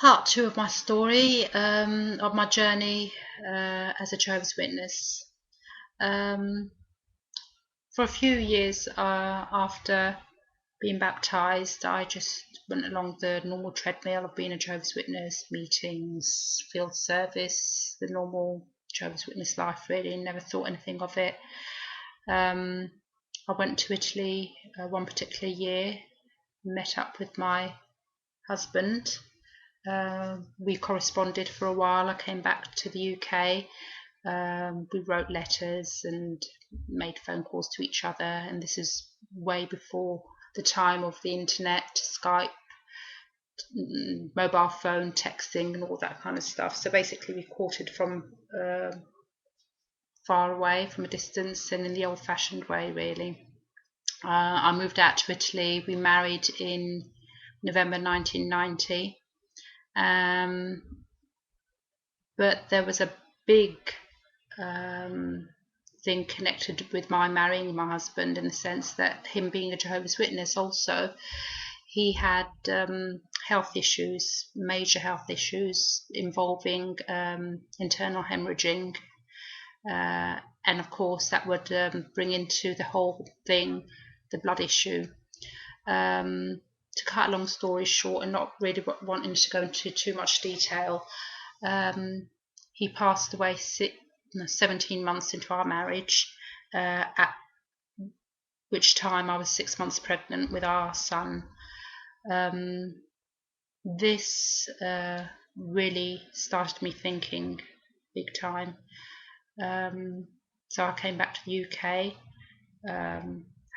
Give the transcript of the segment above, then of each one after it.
Part two of my story, of my journey as a Jehovah's Witness. Um, for a few years after being baptized, I just went along the normal treadmill of being a Jehovah's Witness, meetings, field service, the normal Jehovah's Witness life, really. Never thought anything of it. I went to Italy one particular year, met up with my husband. We corresponded for a while. I came back to the UK. We wrote letters and made phone calls to each other, and this is way before the time of the internet, Skype, mobile phone, texting, and all that kind of stuff. So basically, we courted from far away, from a distance, and in the old-fashioned way, really. I moved out to Italy. We married in November 1990. But there was a big thing connected with my marrying my husband, in the sense that him being a Jehovah's Witness also, he had health issues, major health issues involving internal hemorrhaging, and of course that would bring into the whole thing the blood issue. To cut a long story short, and not really wanting to go into too much detail, he passed away 17 months into our marriage, at which time I was 6 months pregnant with our son. This really started me thinking big time. So I came back to the UK,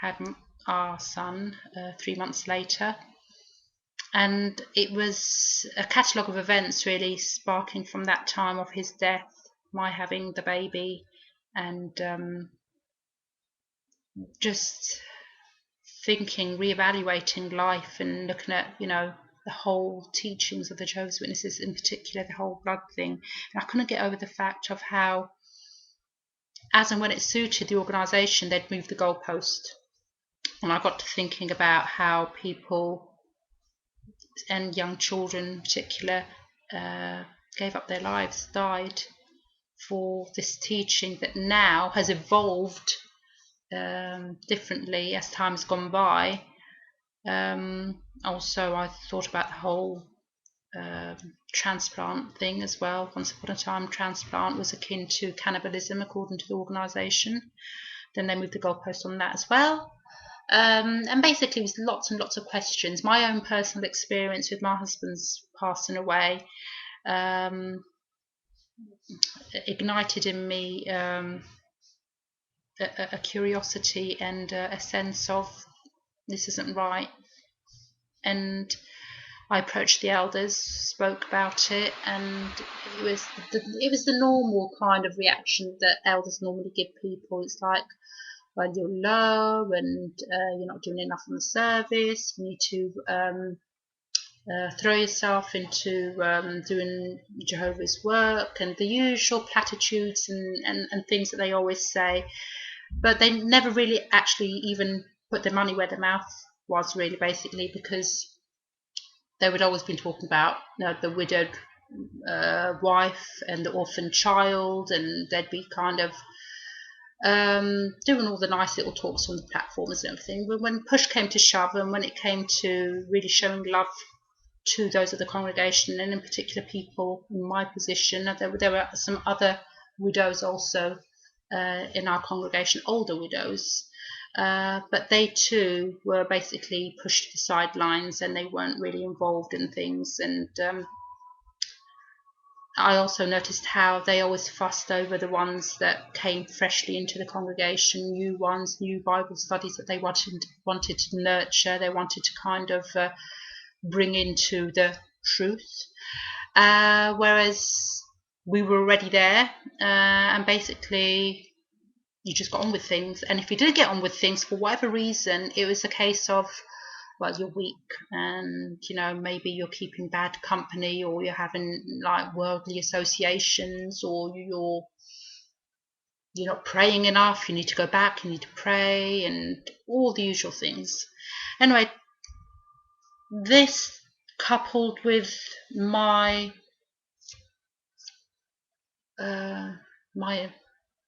had our son 3 months later, and it was a catalogue of events really sparking from that time of his death, my having the baby, and just thinking, reevaluating life and looking at, the whole teachings of the Jehovah's Witnesses, in particular the whole blood thing. And I couldn't get over the fact of how, as and when it suited the organisation, they'd move the goalpost. And I got to thinking about how people, and young children in particular, gave up their lives, died for this teaching that now has evolved differently as time has gone by. Also, I thought about the whole transplant thing as well. Once upon a time, transplant was akin to cannibalism according to the organisation. Then they moved the goalpost on that as well. And basically it was lots and lots of questions. My own personal experience with my husband's passing away ignited in me a curiosity and a sense of this isn't right. And I approached the elders, spoke about it, and it was the normal kind of reaction that elders normally give people. It's like, well, you're low and you're not doing enough on the service. You need to throw yourself into doing Jehovah's work, and the usual platitudes and things that they always say. But they never really actually even put their money where their mouth was, really, basically, because they would always been talking about the widowed wife and the orphan child, and they'd be kind of doing all the nice little talks on the platforms and everything. But when push came to shove, and when it came to really showing love to those of the congregation, and in particular people in my position, there were some other widows also in our congregation, older widows, but they too were basically pushed to the sidelines, and they weren't really involved in things. And I also noticed how they always fussed over the ones that came freshly into the congregation, new ones, new Bible studies that they wanted to nurture, they wanted to kind of bring into the truth, whereas we were already there, and basically you just got on with things. And if you did get on with things for whatever reason, it was a case of, well, you're weak, and maybe you're keeping bad company, or you're having like worldly associations, or you're not praying enough, you need to go back, you need to pray, and all the usual things. Anyway, this coupled with my my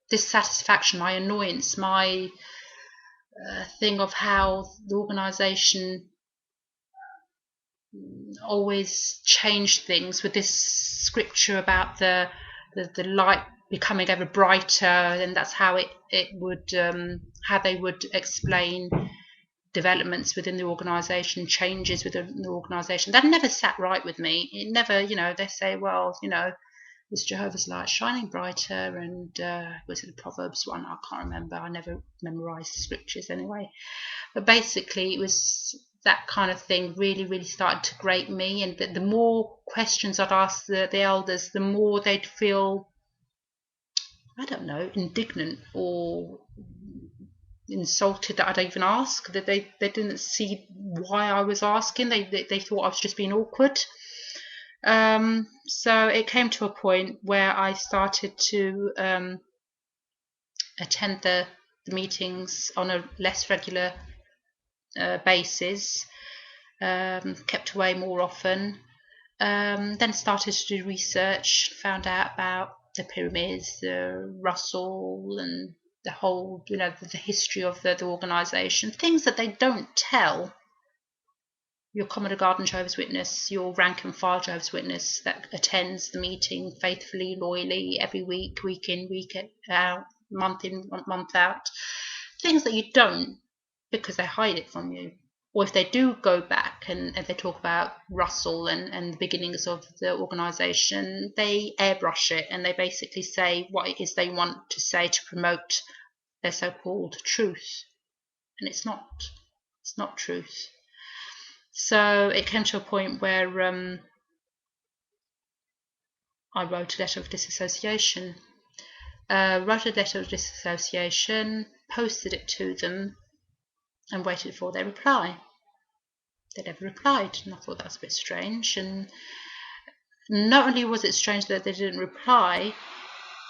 dissatisfaction, my annoyance, my thing of how the organisation always changed things with this scripture about the light becoming ever brighter, and that's how it would how they would explain developments within the organisation, changes within the organisation. That never sat right with me. It never, they say, well, it's Jehovah's light shining brighter, and was it the Proverbs one? I can't remember. I never memorised the scriptures anyway. But basically, it was that kind of thing really, really started to grate me. And the more questions I'd ask the elders, the more they'd feel, I don't know, indignant or insulted that I'd even ask. That they didn't see why I was asking. They thought I was just being awkward. So it came to a point where I started to attend the meetings on a less regular basis, kept away more often, then started to do research, found out about the pyramids, the Russell, and the whole, the history of the organisation, things that they don't tell your Commodore Garden Jehovah's Witness, your rank and file Jehovah's Witness that attends the meeting faithfully, loyally, every week, week in, week out, month in, month out. Things that you don't, because they hide it from you. Or if they do go back and they talk about Russell and the beginnings of the organisation, they airbrush it and they basically say what it is they want to say to promote their so-called truth. And it's not truth. So it came to a point where I wrote a letter of disassociation. Posted it to them, and waited for their reply. They never replied, and I thought that was a bit strange. And not only was it strange that they didn't reply,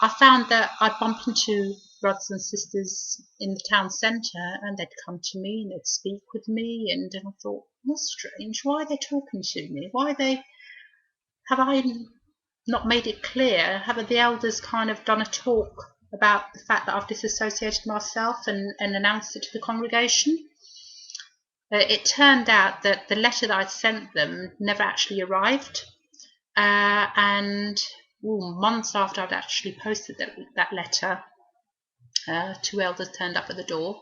I found that I'd bump into brothers and sisters in the town centre, and they'd come to me and they'd speak with me, and I thought, that's strange. Why are they talking to me? Have I not made it clear? Have the elders kind of done a talk about the fact that I've disassociated myself and announced it to the congregation? It turned out that the letter that I'd sent them never actually arrived, and months after I'd actually posted that letter, two elders turned up at the door,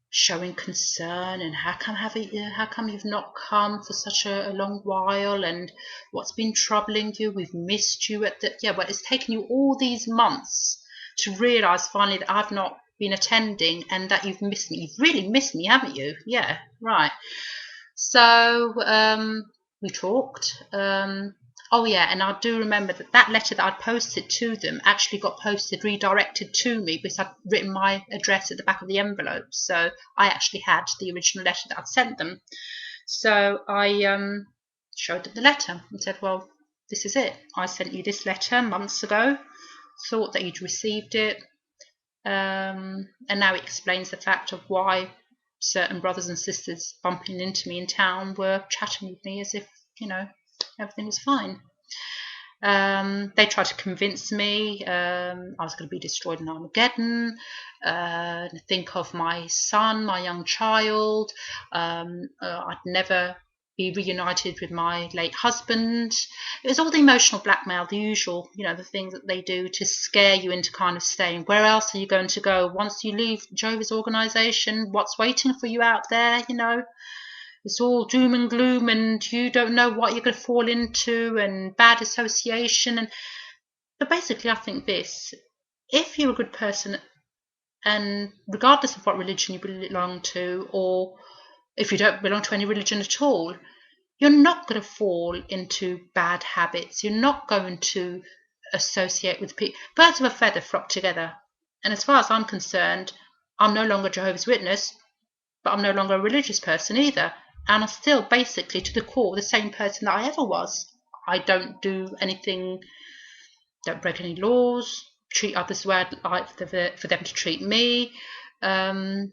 showing concern, and how come you've not come for such a long while, and what's been troubling you? We've missed you but it's taken you all these months to realise finally that I've not been attending and that you've missed me. You've really missed me, haven't you? Yeah, right. So we talked. Oh yeah, and I do remember that letter that I'd posted to them actually got redirected to me, because I'd written my address at the back of the envelope. So I actually had the original letter that I'd sent them. So I showed them the letter and said, well, this is it. I sent you this letter months ago, thought that you'd received it. And now it explains the fact of why certain brothers and sisters bumping into me in town were chatting with me as if, everything was fine. They tried to convince me I was going to be destroyed in Armageddon. Think of my son, my young child. I'd never be reunited with my late husband. It was all the emotional blackmail, the usual, the things that they do to scare you into kind of staying. Where else are you going to go once you leave Jehovah's organisation? What's waiting for you out there? It's all doom and gloom, and you don't know what you're going to fall into, and bad association. But basically, I think this: if you're a good person, and regardless of what religion you belong to, or if you don't belong to any religion at all, you're not going to fall into bad habits. You're not going to associate with people. Birds of a feather flock together. And as far as I'm concerned, I'm no longer Jehovah's Witness, but I'm no longer a religious person either. And I'm still basically to the core the same person that I ever was. I don't do anything, don't break any laws, treat others the way I'd like for them to treat me. I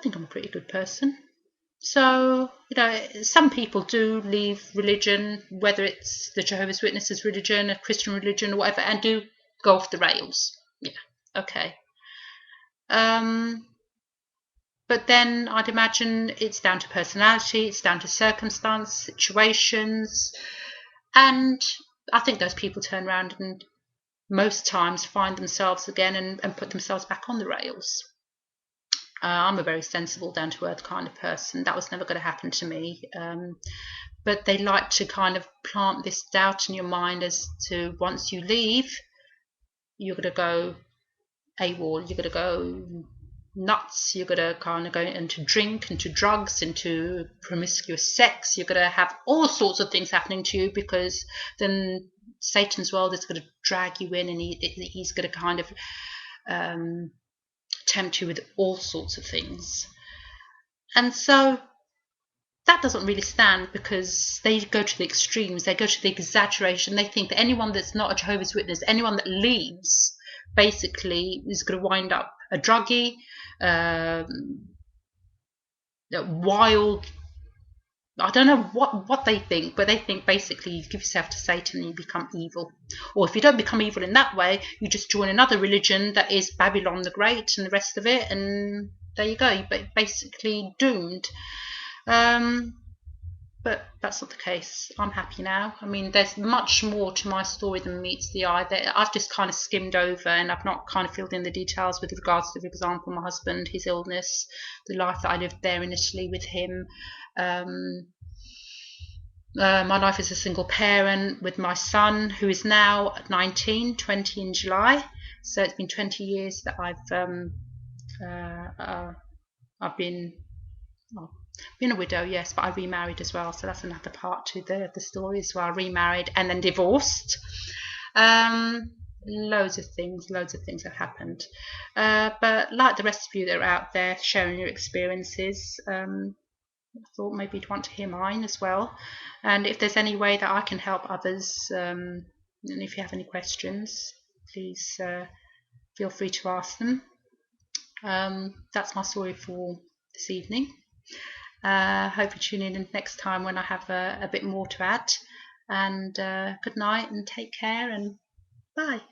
think I'm a pretty good person. So, some people do leave religion, whether it's the Jehovah's Witnesses religion, a Christian religion, or whatever, and do go off the rails. Yeah, okay. But then I'd imagine it's down to personality, it's down to circumstance, situations, and I think those people turn around and most times find themselves again and put themselves back on the rails. I'm a very sensible, down to earth kind of person. That was never going to happen to me. But they like to kind of plant this doubt in your mind as to once you leave, you're going to go AWOL, you're going to go nuts, you're going to kind of go into drink, into drugs, into promiscuous sex. You're going to have all sorts of things happening to you because then Satan's world is going to drag you in and he's going to kind of tempt you with all sorts of things. And so that doesn't really stand because they go to the extremes, they go to the exaggeration. They think that anyone that's not a Jehovah's Witness, anyone that leaves, basically is going to wind up a druggie, wild. I don't know what they think, but they think basically you give yourself to Satan and you become evil. Or if you don't become evil in that way, you just join another religion that is Babylon the Great and the rest of it, and there you go. You're basically doomed. But that's not the case. I'm happy now. I mean, there's much more to my story than meets the eye. That I've just kind of skimmed over, and I've not kind of filled in the details with regards to, for example, my husband, his illness, the life that I lived there initially with him. My life as a single parent with my son, who is now 19, 20 in July. So it's been 20 years that I've been a widow, yes, but I remarried as well. So that's another part to the story as well. I remarried and then divorced. Loads of things have happened. But like the rest of you that are out there sharing your experiences, I thought maybe you'd want to hear mine as well. And if there's any way that I can help others, and if you have any questions, please feel free to ask them. That's my story for this evening. Hope you tune in next time when I have a bit more to add. And good night and take care and bye.